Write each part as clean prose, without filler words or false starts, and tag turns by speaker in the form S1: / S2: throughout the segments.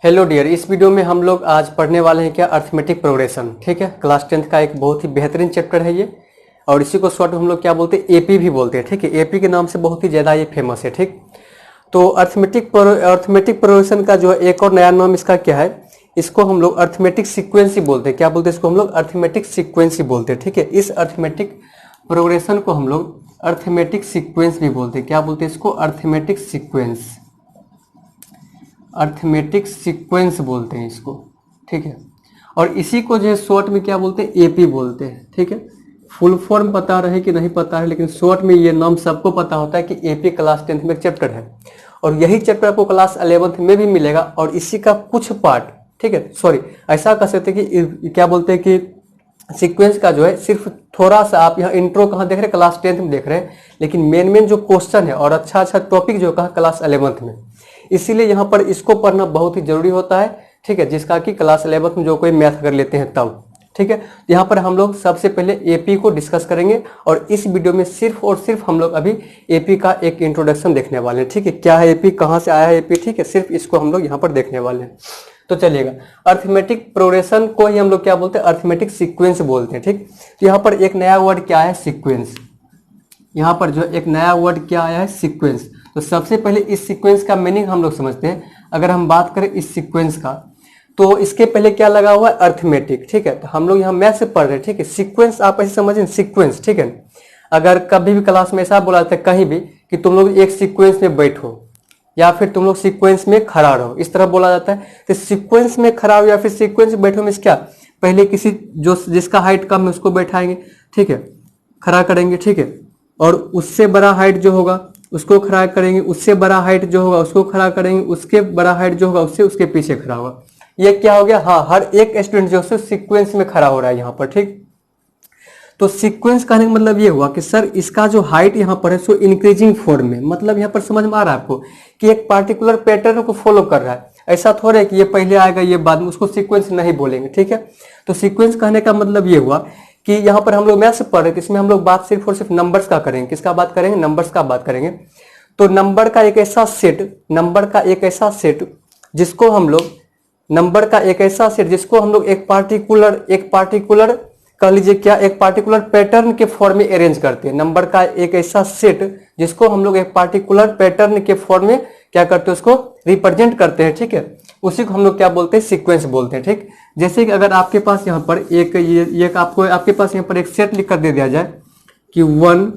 S1: Hello dear, इस video में हम लोग आज पढ़ने वाले हैं क्या अर्थमेटिक प्रोग्रेशन। ठीक है, क्लास 10th का एक बहुत ही बेहतरीन चैप्टर है ये, और इसी को शॉर्ट में हम लोग क्या बोलते हैं, एपी भी बोलते हैं। ठीक है, एपी के नाम से बहुत ही ज़्यादा ये फेमस है। ठीक, तो अर्थमेटिक प्रोग्रेशन का जो है एक और नया नाम इसका क्या है, इसको हम लोग अर्थमेटिक सीक्वेंस बोलते हैं। क्या बोलते हैं इसको हम लोग, अर्थमेटिक सीक्वेंस बोलते हैं। ठीक है, इस अर्थमेटिक प्रोग्रेशन को हम लोग अर्थमेटिक सीक्वेंस भी बोलते हैं। क्या बोलते हैं इसको, अर्थमेटिक सीक्वेंस, अर्थमेटिक सीक्वेंस बोलते हैं इसको। ठीक है, और इसी को जो है शॉर्ट में क्या बोलते हैं, एपी बोलते हैं। ठीक है, फुल फॉर्म पता रहे कि नहीं पता है, लेकिन शॉर्ट में ये नाम सबको पता होता है कि एपी क्लास 10th में एक चैप्टर है, और यही चैप्टर आपको क्लास 11th में भी मिलेगा, और इसी का कुछ पार्ट, ठीक है, सॉरी ऐसा कह सकते हैं कि क्या बोलते हैं कि सीक्वेंस का जो है सिर्फ थोड़ा सा आप यहाँ इंट्रो कहाँ देख रहे हैं, क्लास 10th में देख रहे हैं, लेकिन मेन जो क्वेश्चन है और अच्छा टॉपिक जो कहा क्लास 11th में, इसीलिए यहाँ पर इसको पढ़ना बहुत ही जरूरी होता है। ठीक है, जिसका कि क्लास 11th में जो कोई मैथ कर लेते हैं तब। ठीक है, यहाँ पर हम लोग सबसे पहले एपी को डिस्कस करेंगे, और इस वीडियो में सिर्फ और सिर्फ हम लोग अभी एपी का एक इंट्रोडक्शन देखने वाले हैं। ठीक है, क्या है एपी, कहाँ से आया है एपी, ठीक है, सिर्फ इसको हम लोग यहाँ पर देखने वाले हैं। तो चलिएगा, अर्थमेटिक प्रोग्रेशन को ही हम लोग क्या बोलते हैं, अर्थमेटिक सीक्वेंस बोलते हैं। ठीक, तो यहाँ पर एक नया वर्ड क्या है, सीक्वेंस। यहाँ पर जो एक नया वर्ड क्या आया है, सीक्वेंस। तो सबसे पहले इस सीक्वेंस का मीनिंग हम लोग समझते हैं। अगर हम बात करें इस सीक्वेंस का, तो इसके पहले क्या लगा हुआ है, अर्थमेटिक। ठीक है, तो हम लोग यहाँ मैथ से पढ़ रहे हैं। ठीक है, सीक्वेंस आप ऐसे समझें, सीक्वेंस। ठीक है, अगर कभी भी क्लास में ऐसा बोला जाता है कहीं भी कि तुम लोग एक सीक्वेंस में बैठो, या फिर तुम लोग सीक्वेंस में खड़ा रहो, इस तरह बोला जाता है। तो सीक्वेंस में खड़ा हो या फिर सीक्वेंस में बैठो में क्या, पहले किसी जो जिसका हाइट कम है उसको बैठाएंगे, ठीक है, खड़ा करेंगे। ठीक है, और उससे बड़ा हाइट जो होगा उसको खड़ा करेंगे, उससे बड़ा हाइट जो होगा उसको खड़ा करेंगे, उसके बड़ा हाइट जो होगा उससे उसके पीछे खड़ा होगा। ये क्या हो गया, हाँ, हर एक स्टूडेंट जो है सीक्वेंस में खड़ा हो रहा है यहाँ पर। ठीक, तो सीक्वेंस कहने का मतलब ये हुआ कि सर इसका जो हाइट यहाँ पर है सो इंक्रीजिंग फॉर्म में, मतलब यहाँ पर समझ में आ रहा है आपको कि एक पार्टिकुलर पैटर्न को फॉलो कर रहा है। ऐसा थोड़ा है कि ये पहले आएगा ये बाद में, उसको सीक्वेंस नहीं बोलेंगे। ठीक है, तो सीक्वेंस कहने का मतलब ये हुआ कि यहाँ पर हम लोग मैथ से पढ़ रहे थे, इसमें हम लोग बात सिर्फ और सिर्फ नंबर्स का करेंगे। किसका बात करेंगे, नंबर्स का बात करेंगे। तो नंबर का एक ऐसा सेट, नंबर का एक ऐसा सेट जिसको हम लोग, नंबर का एक ऐसा सेट जिसको हम लोग एक पार्टिकुलर कह लीजिए क्या, एक पार्टिकुलर पैटर्न के फॉर्म में अरेंज करते हैं। नंबर का एक ऐसा सेट जिसको हम लोग एक पार्टिकुलर पैटर्न के फॉर्म में क्या करते हैं, उसको रिप्रेजेंट करते हैं। ठीक है, उसी को हम लोग क्या बोलते हैं, सीक्वेंस बोलते हैं। ठीक, जैसे कि अगर आपके पास यहाँ पर एक ये आपके पास यहाँ पर एक सेट लिख कर दे दिया जाए कि 1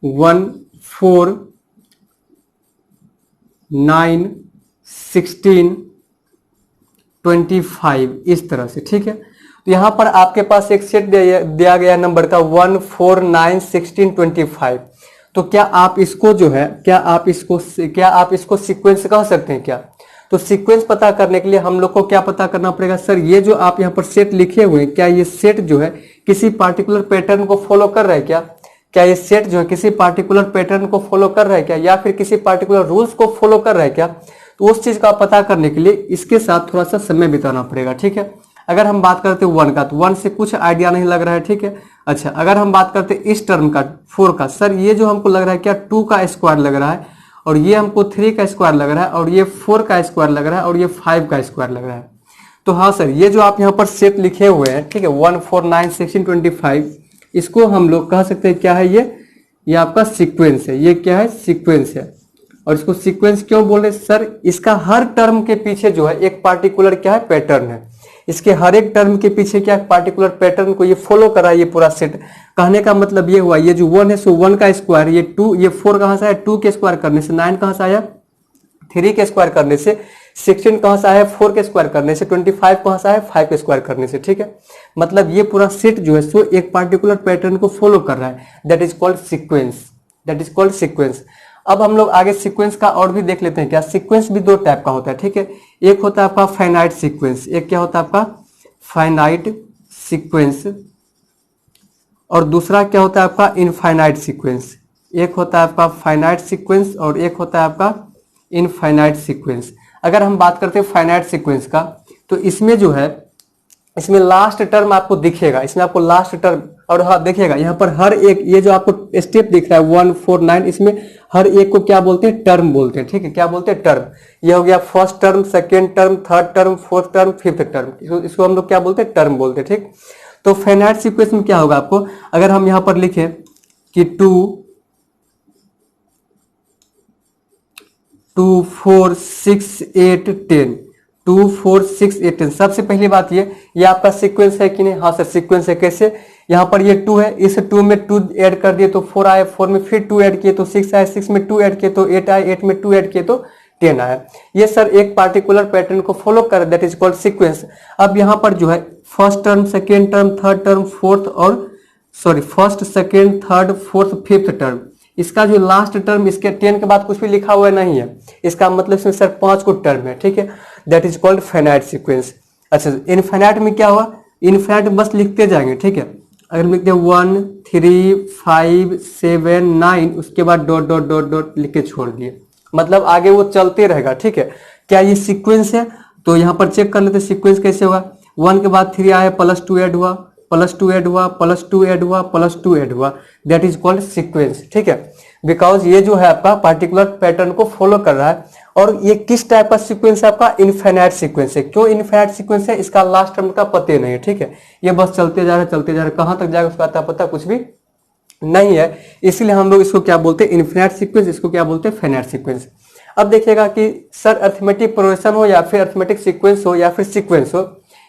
S1: 1 4 9 16 25 इस तरह से। ठीक है, तो यहां पर आपके पास एक सेट दिया गया नंबर का 1 4 9 16 25। तो क्या आप इसको जो है, क्या आप इसको सीक्वेंस कह सकते हैं क्या? तो सीक्वेंस पता करने के लिए हम लोग को क्या पता करना पड़ेगा, सर ये जो आप यहाँ पर सेट लिखे हुए हैं, क्या ये सेट जो है किसी पार्टिकुलर पैटर्न को फॉलो कर रहा है क्या? क्या ये सेट जो है किसी पार्टिकुलर पैटर्न को फॉलो कर रहा है क्या, या फिर किसी पार्टिकुलर रूल्स को फॉलो कर रहा है क्या? तो उस चीज का पता करने के लिए इसके साथ थोड़ा सा समय बिताना पड़ेगा। ठीक है, अगर हम बात करते हैं 1 का, तो 1 से कुछ आइडिया नहीं लग रहा है। ठीक है, अच्छा अगर हम बात करते हैं इस टर्म का 4 का, सर ये जो हमको लग रहा है क्या 2 का स्क्वायर लग रहा है, और ये हमको 3 का स्क्वायर लग रहा है, और ये 4 का स्क्वायर लग रहा है, और ये 5 का स्क्वायर लग रहा है। तो हाँ सर, ये जो आप यहाँ पर सेट लिखे हुए हैं, ठीक है, 1 4 9 16 25, इसको हम लोग कह सकते हैं क्या है, ये आपका सीक्वेंस है। ये क्या है, सीक्वेंस है। और इसको सीक्वेंस क्यों बोल रहे सर, इसका हर टर्म के पीछे जो है एक पार्टिकुलर क्या है, पैटर्न है। इसके हर एक टर्म के पीछे क्या पार्टिकुलर पैटर्न को ये फॉलो कर रहा है, ये पूरा सेट। कहने का मतलब ये हुआ, ये जो 1 है सो 1 का स्क्वायर, ये 2, ये 4 कहां से आया, 2 के स्क्वायर करने से, 9 कहां से आया, 3 के स्क्वायर करने से, 16 कहां से आया, 4 के स्क्वायर करने से, 25 कहां से आया, 5 के स्क्वायर करने से। ठीक है, मतलब ये पूरा सेट जो है सो एक पार्टिकुलर पैटर्न को फॉलो कर रहा है, that is called sequence, that is called sequence. अब हम लोग आगे सीक्वेंस का और भी देख लेते हैं क्या। सीक्वेंस भी 2 टाइप का होता है। ठीक है, एक होता है आपका फाइनाइट सीक्वेंस, एक क्या होता है आपका फाइनाइट सीक्वेंस, और दूसरा क्या होता है आपका इनफाइनाइट सीक्वेंस। एक होता है आपका फाइनाइट सीक्वेंस और एक होता है आपका इनफाइनाइट सीक्वेंस। अगर हम बात करते हैं फाइनाइट सीक्वेंस का, तो इसमें जो है, इसमें लास्ट टर्म आपको दिखेगा, इसमें आपको लास्ट टर्म, और हाँ देखिएगा यहाँ पर हर एक ये जो आपको स्टेप दिख रहा है 1 4 9, इसमें हर एक को क्या बोलते हैं, टर्म बोलते हैं, ठीक है, क्या बोलते हैं, टर्म। ये हो गया first term, second term, third term, fourth term, fifth term, इसको हम लोग क्या बोलते हैं, टर्म बोलते हैं, ठीक। तो फाइनाइट सीक्वेंस में क्या होगा आपको, अगर हम यहाँ पर लिखें कि 2 2 4 6 8 10, 2 4 6 8 10, सबसे पहली बात ये आपका सीक्वेंस है कि नहीं, हाँ सर सीक्वेंस है। कैसे, यहाँ पर ये 2 है, इस 2 में 2 ऐड कर दिए तो 4 आया, 4 में फिर 2 ऐड किए तो 6 आया, 6 में 2 ऐड किए तो 8 आया, 8 में 2 ऐड किए तो 10 आया। ये सर एक पार्टिकुलर पैटर्न को फॉलो कर, दैट इज कॉल्ड सीक्वेंस। अब यहाँ पर जो है first term, second term, third term, fourth और first, second, third, fourth, fifth term, इसका जो लास्ट टर्म, इसके 10 के बाद कुछ भी लिखा हुआ नहीं है, इसका मतलब इसमें सर 5 को टर्म है, ठीक है, that is called finite sequence. अच्छा, इनफाइनाइट में क्या हुआ, इनफाइनाइट बस लिखते जाएंगे, ठीक है, अगर लिखते हैं 1 3 5 7 9, उसके बाद डॉट डॉट डॉट डॉट लिख के छोड़ दिए, मतलब आगे वो चलते रहेगा, ठीक है। क्या ये सीक्वेंस है, तो यहाँ पर चेक कर लेते हैं सीक्वेंस कैसे होगा। 1 के बाद 3 आया, +2 ऐड हुआ, +2 ऐड हुआ, +2 ऐड हुआ, +2 ऐड हुआ, दैट इज कॉल्ड सीक्वेंस, ठीक है। बिकॉज ये जो है आपका पार्टिकुलर पैटर्न को फॉलो कर रहा है। और ये किस टाइप का सीक्वेंस है आपका, इनफाइनाइट सीक्वेंस है। क्यों इनफाइनाइट सीक्वेंस है, इसका लास्ट टर्म का पते नहीं है, ठीक है, ये बस चलते जा रहे चलते जा रहे, कहां तक जाएगा उसका अता पता कुछ भी नहीं है, इसलिए हम लोग इसको क्या बोलते हैं, इनफाइनाइट सीक्वेंस, इसको क्या बोलते हैं, फाइनाइट सीक्वेंस। अब देखिएगा कि सर अरिथमेटिक प्रोग्रेशन हो या फिर अरिथमेटिक सीक्वेंस हो या फिर सीक्वेंस हो,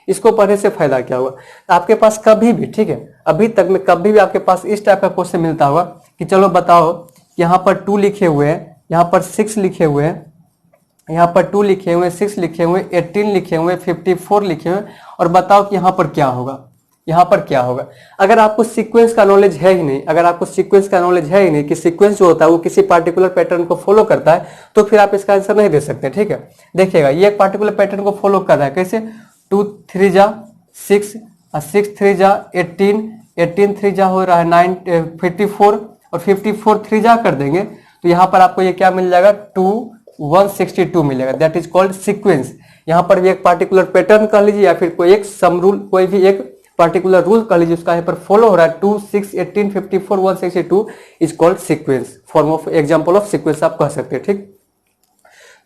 S1: इसको पढ़ने से फायदा क्या हुआ। आपके पास कभी भी, ठीक है, अभी तक में कभी भी आपके पास इस टाइप का क्वेश्चन मिलता होगा कि चलो बताओ, यहाँ पर 2 लिखे हुए हैं, यहाँ पर 6 लिखे हुए हैं, यहाँ पर 2 लिखे हुए, 6 लिखे हुए, 18 लिखे हुए, 54 लिखे हुए, और बताओ कि यहाँ पर क्या होगा, यहाँ पर क्या होगा। अगर आपको सीक्वेंस का नॉलेज है ही नहीं, अगर आपको सीक्वेंस का नॉलेज है ही नहीं कि सीक्वेंस जो होता है वो किसी पार्टिकुलर पैटर्न को फॉलो करता है, तो फिर आप इसका आंसर नहीं दे सकते, ठीक है। देखिएगा ये एक पार्टिकुलर पैटर्न को फॉलो कर रहा है, कैसे, 2 3 जा 6, 6 3 जा 18, 18 3 जा हो रहा है 9 54, और 54 3 जा कर देंगे तो यहाँ पर आपको ये क्या मिल जाएगा, 162 मिलेगा, दैट इज कॉल्ड सीक्वेंस। यहाँ पर भी एक पार्टिकुलर पैटर्न कह लीजिए या फिर कोई एक सम रूल, कोई भी एक पार्टिकुलर रूल कह लीजिए, उसका यहाँ पर फॉलो हो रहा है, 2 6 18 54 162 is called sequence, form of example of sequence आप कह सकते हैं, ठीक।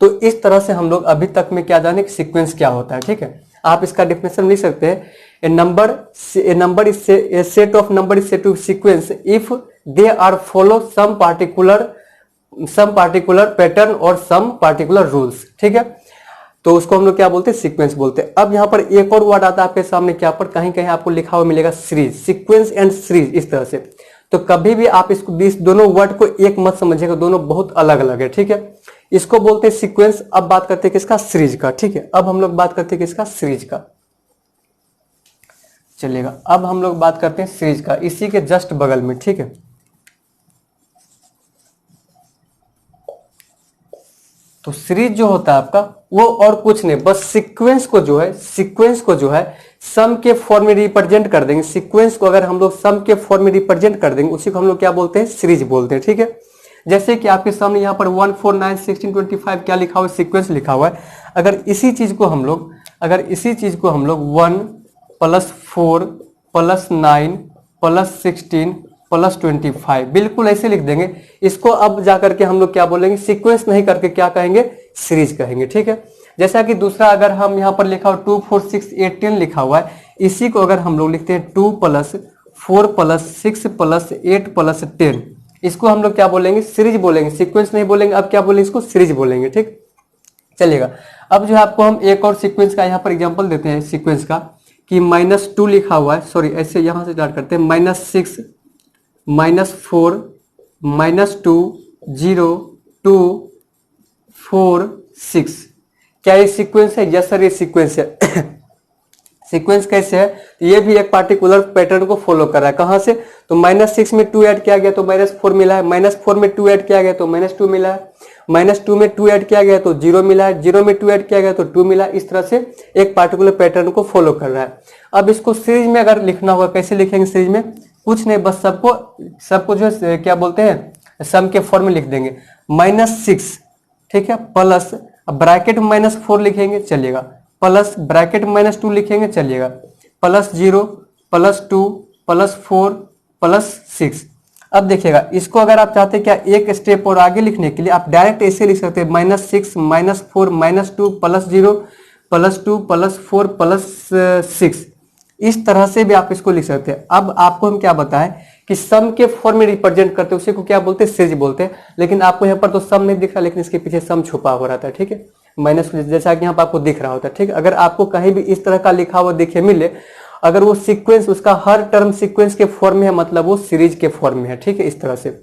S1: तो इस तरह से हम लोग अभी तक में क्या जाने कि सीक्वेंस क्या होता है, ठीक है। आप इसका डेफिनेशन लिख सकते हैं, a number is a set of number is set to sequence if they are follow some particular pattern और सम पार्टिकुलर रूल्स, ठीक है। तो उसको हम लोग क्या बोलते हैं, सीक्वेंस बोलते हैं। अब यहाँ पर एक और वर्ड आता है आपके सामने, क्या पर कहीं कहीं आपको लिखा हुआ मिलेगा सीरीज, सीक्वेंस एंड सीरीज, इस तरह से। तो कभी भी आप इसको दोनों वर्ड को एक मत समझिएगा, दोनों बहुत अलग अलग है, ठीक है। इसको बोलते हैं सीक्वेंस। अब बात करते हैं किसका, सीरीज का, ठीक है। अब हम लोग बात करते हैं किसका, सीरीज का, चलिएगा। अब हम लोग बात करते हैं सीरीज का, इसी के जस्ट बगल में, ठीक है। तो सीरीज जो होता है आपका वो और कुछ नहीं, बस सीक्वेंस को जो है सम के फॉर्म में रिप्रेजेंट कर देंगे। सीक्वेंस को अगर हम लोग सम के फॉर्म में रिप्रेजेंट कर देंगे, उसी को हम लोग क्या बोलते हैं, सीरीज बोलते हैं, ठीक है। जैसे कि आपके सामने यहाँ पर 1 4 9 16 25 क्या लिखा हुआ है, सीक्वेंस लिखा हुआ है। अगर इसी चीज को हम लोग 1 + 4 + 9 + 16 + 25 बिल्कुल ऐसे लिख देंगे, इसको अब जाकर के हम लोग क्या बोलेंगे, सीक्वेंस नहीं करके क्या कहेंगे, सीरीज कहेंगे, ठीक है। जैसा कि दूसरा अगर हम यहाँ पर लिखा हुआ 2 4 6 8 10 लिखा हुआ है, इसी को अगर हम लोग लिखते हैं 2 + 4 + 6 + 8 + 10, इसको हम लोग क्या बोलेंगे, सीरीज बोलेंगे, सीक्वेंस नहीं बोलेंगे। अब क्या बोलेंगे, इसको सीरीज बोलेंगे, ठीक। चलिएगा, अब जो है आपको हम एक और सीक्वेंस का यहाँ पर एग्जांपल देते हैं, सीक्वेंस का, कि -2 लिखा हुआ है, सॉरी ऐसे यहाँ से स्टार्ट करते हैं, -6 -4 -2 0 2 4 6, क्या ये सीक्वेंस है, यस सर ये सीक्वेंस है। सीक्वेंस कैसे है, तो ये भी एक पार्टिकुलर पैटर्न को फॉलो कर रहा है। कहां से, तो -6 में 2 ऐड किया गया तो -4 मिला है, -4 में 2 ऐड किया गया तो -2 मिला है, -2 में 2 ऐड किया गया तो 0 मिला है, 0 में 2 ऐड किया गया तो 2 मिला है। इस तरह से एक पार्टिकुलर पैटर्न को फॉलो कर रहा है। अब इसको सीरीज में अगर लिखना होगा, कैसे लिखेंगे सीरीज में, कुछ नहीं, बस सबको जो है क्या बोलते हैं, सम के फॉर्म में लिख देंगे, -6, ठीक है, प्लस ब्रैकेट में -4 लिखेंगे, चलिएगा, प्लस ब्रैकेट -2 लिखेंगे, चलिएगा, +0 +2 +4 +6। अब देखिएगा, इसको अगर आप चाहते हैं क्या एक स्टेप और आगे लिखने के लिए आप डायरेक्ट ऐसे लिख सकते हैं -6 -4 -2 +0 +2 +4 +6, इस तरह से भी आप इसको लिख सकते हैं। अब आपको हम क्या बताएं कि सम के फॉर्म में रिप्रेजेंट करते हैं, उसी को क्या बोलते हैं, सीरीज बोलते हैं। लेकिन आपको यहाँ पर तो सम नहीं दिख रहा, लेकिन इसके पीछे सम छुपा हुआ रहता है, ठीक है, माइनस जैसा कि यहाँ पर आपको दिख रहा होता है, ठीक है। अगर आपको कहीं भी इस तरह का लिखा हुआ देखिए मिले, अगर वो सीक्वेंस उसका हर टर्म सीक्वेंस के फॉर्म में है, मतलब वो सीरीज के फॉर्म में है, ठीक है, इस तरह से।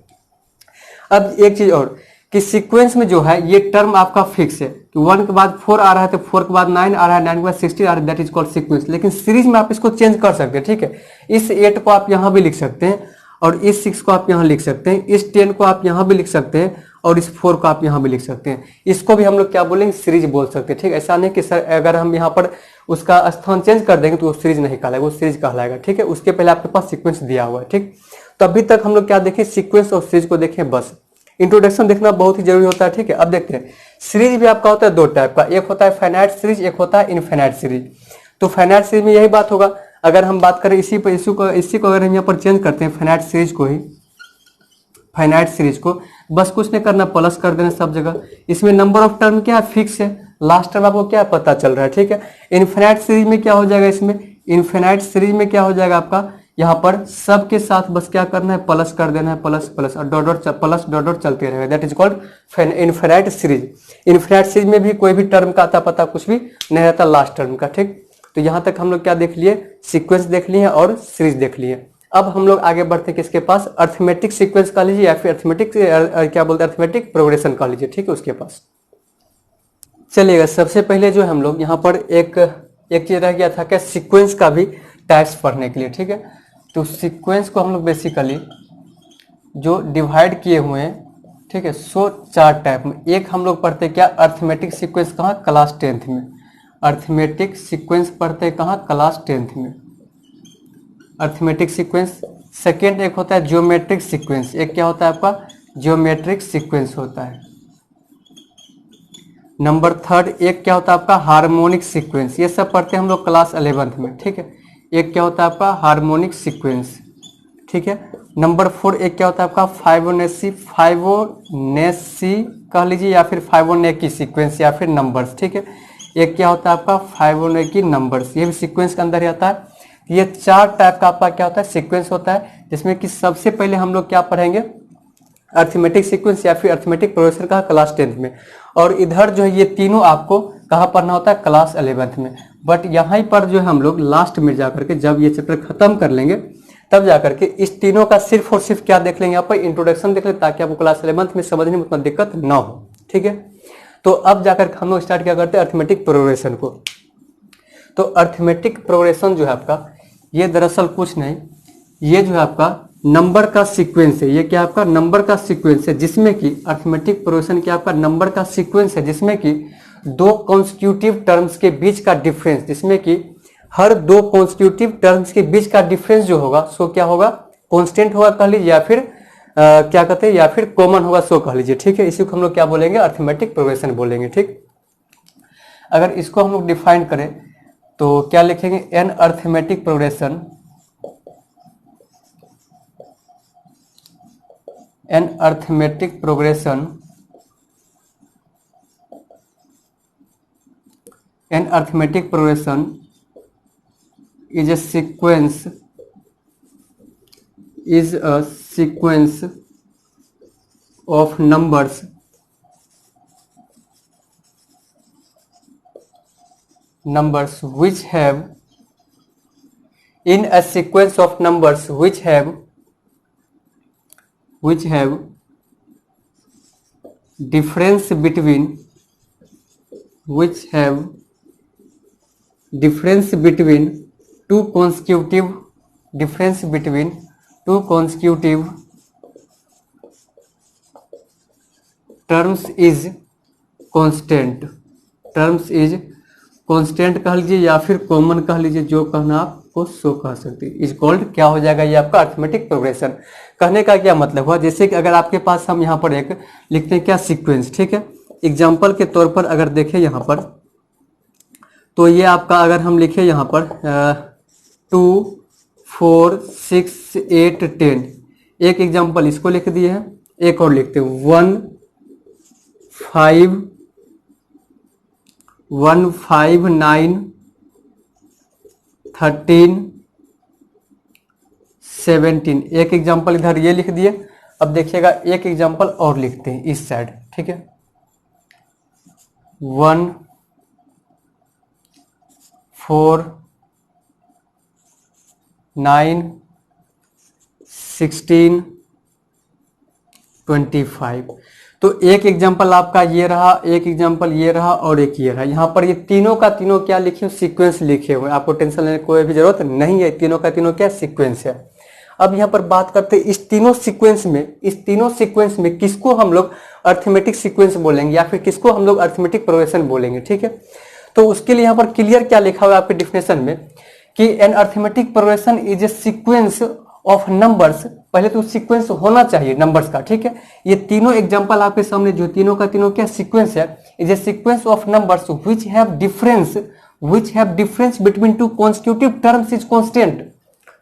S1: अब एक चीज और कि सीक्वेंस में जो है ये टर्म आपका फिक्स है कि 1 के बाद 4 आ रहा है तो 4 के बाद 9 आ रहा है, 9 के बाद 16 आ रहा है, दैट इज कॉल्ड सीक्वेंस। लेकिन सीरीज में आप इसको चेंज कर सकते हैं, ठीक है। इस 8 को आप यहाँ भी लिख सकते हैं और इस 6 को आप यहाँ लिख सकते हैं, इस 10 को आप यहाँ भी लिख सकते हैं और इस 4 को आप यहाँ भी लिख सकते हैं। इसको भी हम लोग क्या बोलेंगे, सीरीज बोल सकते हैं, ठीक है। ऐसा नहीं कि सर अगर हम यहाँ पर उसका स्थान चेंज कर देंगे तो वो सीरीज नहीं कहलाएगा, वो सीरीज कहलाएगा, ठीक है। उसके पहले आपके पास सीक्वेंस दिया हुआ है, ठीक। तो अभी तक हम लोग क्या देखें, सीक्वेंस और सीरीज को देखें, बस इंट्रोडक्शन देखना बहुत ही जरूरी होता है, ठीक है। अब देखते हैं सीरीज भी आपका होता है दो टाइप का, एक होता है फाइनाइट सीरीज, एक होता है इनफाइनाइट सीरीज। तो फाइनाइट सीरीज में यही बात होगा। अगर हम बात करें इसी को अगर हम यहाँ पर चेंज करते हैं फाइनाइट सीरीज को ही, फाइनाइट सीरीज को बस कुछ नहीं करना, प्लस कर देना सब जगह। इसमें नंबर ऑफ टर्म क्या है, फिक्स है, लास्ट टर्म आपको क्या पता चल रहा है, ठीक है। इनफाइनाइट सीरीज में क्या हो जाएगा, इसमें इनफाइनाइट सीरीज में क्या हो जाएगा आपका, यहाँ पर सब के साथ बस क्या करना है, प्लस कर देना है, प्लस प्लस और dot dot plus dot dot चलते रहेगा, that is called infinite series. Infinite series में भी कोई भी टर्म का आता पता कुछ भी नहीं रहता लास्ट टर्म का, ठीक। तो यहाँ तक हम लोग क्या देख लिए, सीक्वेंस देख लिए और सीरीज देख लिए। अब हम लोग आगे बढ़ते हैं किसके पास, अर्थमेटिक सीक्वेंस कह लीजिए या फिर अर्थमेटिक क्या बोलते हैं, अर्थमेटिक प्रोग्रेशन कह लीजिए, ठीक है, उसके पास। चलिएगा, सबसे पहले जो हम लोग यहाँ पर एक चीज रह गया था क्या, सीक्वेंस का भी टाइप्स पढ़ने के लिए, ठीक है। तो सीक्वेंस को हम लोग बेसिकली जो डिवाइड किए हुए हैं, ठीक है, सो 4 टाइप में। एक हम लोग पढ़ते क्या, अर्थमेटिक सीक्वेंस, कहाँ, क्लास 10th में। अर्थमेटिक सीक्वेंस पढ़ते कहाँ, क्लास 10th में, अर्थमेटिक सीक्वेंस। सेकेंड एक होता है ज्योमेट्रिक सीक्वेंस, एक क्या होता है आपका, ज्योमेट्रिक सीक्वेंस होता है। नंबर थर्ड एक क्या होता है आपका, हार्मोनिक सीक्वेंस, ये सब पढ़ते हैं हम लोग क्लास 11th में, ठीक है। एक क्या होता है आपका हार्मोनिक सीक्वेंस, ठीक है। नंबर 4 एक क्या होता है आपका फाइबोनेसी कह लीजिए या फिर फाइबोनेकी सीक्वेंस या फिर नंबर्स, ठीक है। एक क्या होता है आपका फाइबोनेकी नंबर्स, ये भी सीक्वेंस के अंदर ही आता है। ये 4 टाइप का आपका क्या होता है, सीक्वेंस होता है, जिसमें कि सबसे पहले हम लोग क्या पढ़ेंगे, अर्थमेटिक सीक्वेंस या फिर अर्थमेटिक प्रोग्रेशन का क्लास 10th में। और इधर जो है ये तीनों आपको कहाँ पढ़ना होता है, क्लास 11th में। बट यहाँ पर जो है हम लोग लास्ट में जाकर के जब ये चैप्टर खत्म कर लेंगे तब जाकर के इस तीनों का सिर्फ और सिर्फ क्या देख लेंगे, यहाँ पर इंट्रोडक्शन देख लेंगे, ताकि आपको क्लास 11th में समझने में उतना दिक्कत ना हो, ठीक है। तो अब जाकर हम लोग स्टार्ट क्या करते हैं, अर्थमेटिक प्रोग्रेशन को। तो अर्थमेटिक प्रोग्रेशन जो है आपका, ये दरअसल कुछ नहीं, ये जो है आपका नंबर का सीक्वेंस है। ये क्या आपका नंबर का सीक्वेंस है, जिसमें कि अर्थमेटिक प्रोग्रेशन क्या आपका नंबर का सीक्वेंस है, जिसमें कि 2 कॉन्स्टिट्यूटिव टर्म्स के बीच का डिफरेंस, जिसमें कि हर 2 कॉन्स्टिट्यूटिव टर्म्स के बीच का डिफरेंस जो होगा सो क्या होगा, कांस्टेंट होगा कह लीजिए, या फिर क्या कहते हैं, या फिर कॉमन होगा सो कह लीजिए, ठीक है। इसी को हम लोग क्या बोलेंगे, अर्थमेटिक प्रोग्रेशन बोलेंगे, ठीक। अगर इसको हम लोग डिफाइन करें तो क्या लिखेंगे, an arithmetic progression, an arithmetic progression, an arithmetic progression is a sequence of numbers which have, in a sequence of numbers which have difference between two consecutive terms is constant कह लीजिए या फिर common कह लीजिए, जो कहना आपको सो कह सकते हैं, इज कॉल्ड क्या हो जाएगा, ये आपका अर्थमेटिक प्रोग्रेशन। कहने का क्या मतलब हुआ, जैसे कि अगर आपके पास हम यहाँ पर एक लिखते हैं क्या, सीक्वेंस, ठीक है। एग्जाम्पल के तौर पर अगर देखें यहाँ पर, तो ये आपका अगर हम लिखे यहाँ पर 2 4 6 8 10, एक एग्जाम्पल इसको लिख दिए हैं, एक और लिखते हैं 1 5 1 5 9 13 17। एक एग्जाम्पल इधर ये लिख दिए। अब देखिएगा एक एग्जाम्पल और लिखते हैं इस साइड, ठीक है। 1 4 9 16 25। तो एक एग्जाम्पल आपका ये रहा, एक एग्जाम्पल ये रहा और एक ये रहा। यहाँ पर ये तीनों का तीनों क्या लिखे हुए, सीक्वेंस लिखे हुए। आपको टेंशन लेने की कोई भी जरूरत नहीं है, तीनों का तीनों क्या सीक्वेंस है। अब यहाँ पर बात करते हैं इस तीनों सीक्वेंस में किसको हम लोग अर्थमेटिक सीक्वेंस बोलेंगे या फिर किसको हम लोग अर्थमेटिक प्रोग्रेशन बोलेंगे, ठीक है। तो उसके लिए यहाँ पर क्लियर क्या लिखा हुआ है आपके डिफिनेशन में कि an arithmetic progression is a sequence of numbers. पहले तो सीक्वेंस होना चाहिए नंबर्स का, ठीक है। ये तीनों एग्जांपल आपके सामने जो तीनों का तीनों क्या सीक्वेंस है, is a sequence of numbers which have difference between two constitutive terms is constant,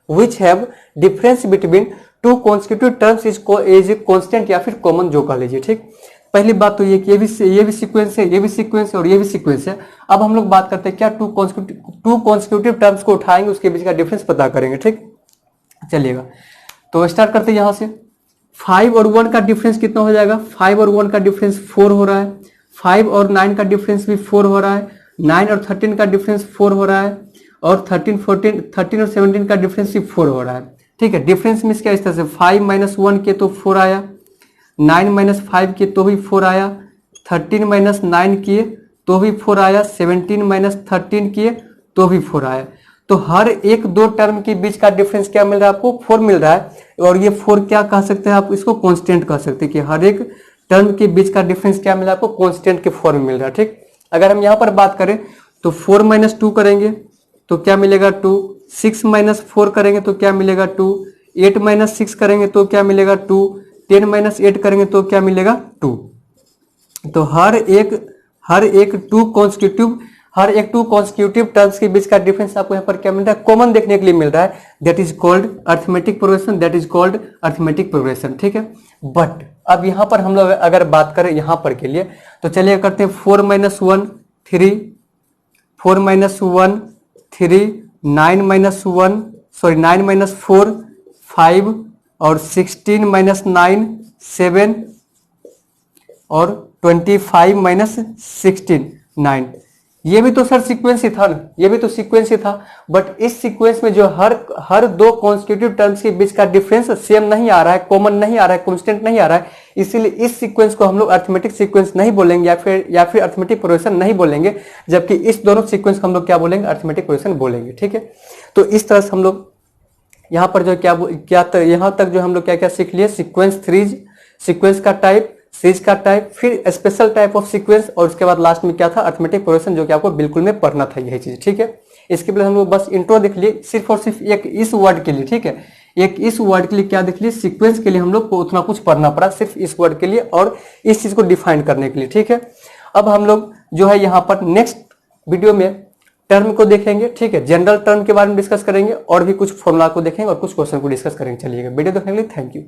S1: which have difference between two consecutive terms is constant या फिर कॉमन जो कह लीजिए, ठीक। पहली बात तो ये कि ये भी सीक्वेंस है, ये भी सीक्वेंस है और ये भी सीक्वेंस है। अब हम लोग बात करते हैं क्या टू कॉन्स्टिट्यूटिव टर्म्स को उठाएंगे, उसके बीच का डिफरेंस पता करेंगे, ठीक। चलिएगा तो स्टार्ट करते हैं यहां से। 5 और 1 का डिफरेंस कितना हो जाएगा, 5 और 1 का डिफरेंस 4 हो रहा है। 5 और 9 का डिफरेंस भी 4 हो रहा है। 9 और 13 का डिफरेंस 4 हो रहा है और 13 और 17 का डिफरेंस भी 4 हो रहा है, ठीक है। डिफरेंस में क्या इस तरह से 5 - 1 के तो 4 आया, 9 - 5 के तो भी 4 आया, 13 - 9 किए तो भी 4 आया, 17 - 13 किए तो भी 4 आया। तो हर एक दो टर्म के बीच का डिफरेंस क्या मिल रहा है आपको, 4 मिल रहा है। और ये 4 क्या कह सकते हैं आप, इसको कांस्टेंट कह सकते हैं कि हर एक टर्म के बीच का डिफरेंस क्या मिल रहा है आपको, कांस्टेंट के फॉर्म में मिल रहा है, ठीक। अगर हम यहाँ पर बात करें तो 4 - 2 करेंगे तो क्या मिलेगा 2, 6 - 4 करेंगे तो क्या मिलेगा 2, 8 - 6 करेंगे तो क्या मिलेगा 2, 10 - 8 करेंगे तो क्या मिलेगा 2। तो हर एक टू कॉन्स्टिट्यूटिव टर्म्स के बीच का डिफरेंस आपको यहाँ पर क्या मिल रहा है, कॉमन देखने के लिए मिल रहा है। That is called arithmetic progression, ठीक है। बट अब यहाँ पर हम लोग अगर बात करें यहाँ पर के लिए तो चलिए करते हैं 4 - 1 3, 4 - 1 3, 9 - 4 5 और 16 - 9 7 और 25 - 16 9। ये भी तो सर सीक्वेंस ही था ना, ये भी तो सीक्वेंस ही था। बट इस सीक्वेंस में जो हर दो कॉन्स्टिट्यूटिव टर्म्स के बीच का डिफरेंस सेम नहीं आ रहा है, कॉमन नहीं आ रहा है, कांस्टेंट नहीं आ रहा है, इसीलिए इस सीक्वेंस को हम लोग अर्थमेटिक सीक्वेंस नहीं बोलेंगे या फिर अर्थमेटिक प्रोग्रेशन नहीं बोलेंगे, जबकि इस दोनों सीक्वेंस को हम लोग क्या बोलेंगे, अर्थमेटिक प्रोग्रेशन बोलेंगे, ठीक है। तो इस तरह से हम लोग यहाँ पर जो यहाँ तक जो हम लोग क्या क्या सीख लिए, सीक्वेंस थ्रीज, सीक्वेंस का टाइप, सीरीज का टाइप, फिर स्पेशल टाइप ऑफ सीक्वेंस और उसके बाद लास्ट में क्या था, अर्थमेटिक प्रोग्रेशन, जो कि आपको बिल्कुल में पढ़ना था यही चीज, ठीक है। इसके पहले हम लोग बस इंट्रो देख लिए सिर्फ और सिर्फ एक इस वर्ड के लिए, ठीक है। एक इस वर्ड के लिए क्या देख लिए, सीक्वेंस के लिए हम लोग को उतना कुछ पढ़ना पड़ा सिर्फ इस वर्ड के लिए और इस चीज को डिफाइन करने के लिए, ठीक है। अब हम लोग जो है यहाँ पर नेक्स्ट वीडियो में टर्म को देखेंगे, ठीक है। जनरल टर्म के बारे में डिस्कस करेंगे और भी कुछ फॉर्मूला को देखेंगे और कुछ क्वेश्चन को डिस्कस करेंगे। चलिएगा, वीडियो देखने के लिए थैंक यू।